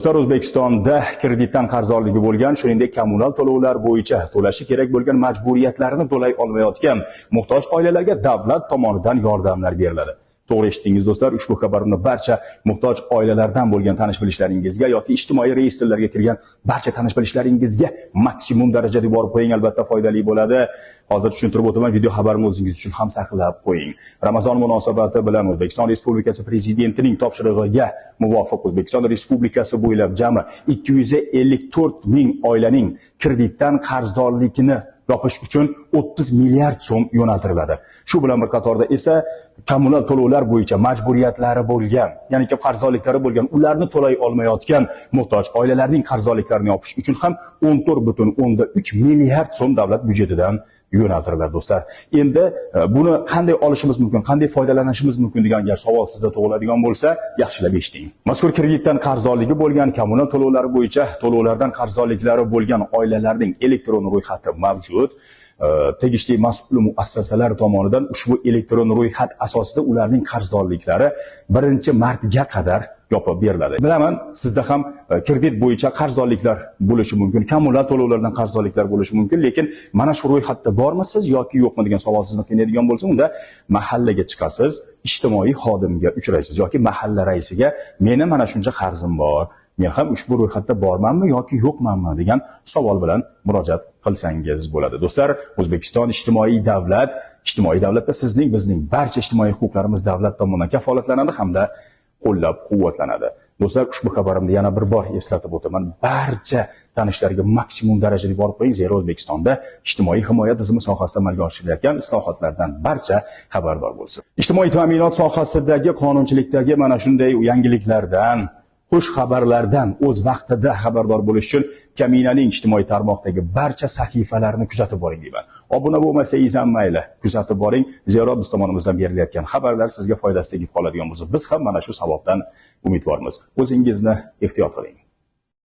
O'zbekistonda kreditdan qarzdorligi bo'lgan, shuningdek kommunal to'lovlar bo'yicha to'lashi kerak bo'lgan majburiyatlarini to'lay olmayotgan muhtoj oilalarga davlat tomonidan yordamlar beriladi. To'g'ri eshitdingiz do'stlar, ushbu xabarni barcha muhtoj oilalardan bo'lgan tanish-bilishlaringizga yoki ijtimoiy reyestrlarga kirgan barcha tanish-bilishlaringizga maksimum darajada yuborib qo'ying, albatta foydali bo'ladi. Hozir tushuntirib o'taman, video xabarimni o'zingiz uchun ham saqlab qo'ying. Ramazon munosabati bilan O'zbekiston Respublikasi Prezidentining topshirig'iga muvofiq O'zbekiston Respublikasi bo'ylab jami 254 ming oilaning kreditdan qarzdorligini yopish uchun 30 milliard so'm yo'naltiriladi. Shu bilan bir qatorda esa kommunal to'lovlar bo'yicha majburiyatlari bo'lgan, ya'ni qarzdorliklari bo'lgan, ularni to'lay olmayotgan muhtoj oilalarning qarzdorliklarini yopish uchun ham 14,3 milliard so'm davlat byudjetidan yo'naltiriladi do'stlar. Endi buni qanday olishimiz mumkin, qanday foydalanishimiz mumkin degan savol sizda tug'iladigan bo'lsa, yaxshilab eshiting. Mazkur kreditdan qarzdorligi bo'lgan, kommunal to'lovlari bo'yicha to'lovlardan qarzdorliklari bo'lgan oilalarning elektron ro'yxati mavjud. Tegishli mas'ul muassasalar tomonidan ushbu elektron ro'yxat asosida ularning qarzdorliklari 1-martga qadar yopib beriladi. Bilaman, sizda ham kredit bo'yicha qarzdorliklar bo'lishi mumkin, kommunal to'lovlardan qarzdorliklar bo'lishi mumkin, lekin mana shu ro'yxatda bormisiz yoki yo'qmi degan savol sizni qiynaydigan bo'lsa, unda mahallaga chiqasiz, ijtimoiy xodimga uchraysiz yoki mahalla raisiga meni mana shuncha qarzim bor, men ham ushbu ro'yxatda bormanmi yoki yo'qmanmi degan savol bilan murojaat qilsangiz bo'ladi. Do'stlar, O'zbekiston ijtimoiy davlatda sizning, bizning barcha ijtimoiy huquqlarimiz davlat tomonidan kafolatlanadi hamda qo'llab-quvvatlanadi. Do'stlar, ushbu xabarimni yana bir bor eslatib o'taman. Barcha tanishlarga maksimum darajada borib qo'ying, zero O'zbekistonda ijtimoiy himoya tizimi sohasida amalga oshirilayotgan islohotlardan barcha xabardor bo'lsin. Ijtimoiy ta'minot sohasidagi qonunchilikdagi mana shunday yangiliklardan, xush xabarlardan o'z vaqtida xabardor bo'lish uchun Kaminaning ijtimoiy tarmoqdagi barcha sahifalarini kuzatib boring deyman. Obuna bo'lmasangiz ham mayli, kuzatib boring. Zero biz tomonimizdan berilayotgan xabarlar sizga foydasi tegib qoladigan bo'lsa, biz ham mana shu savobdan umidvormiz. O'zingizni ehtiyot qiling.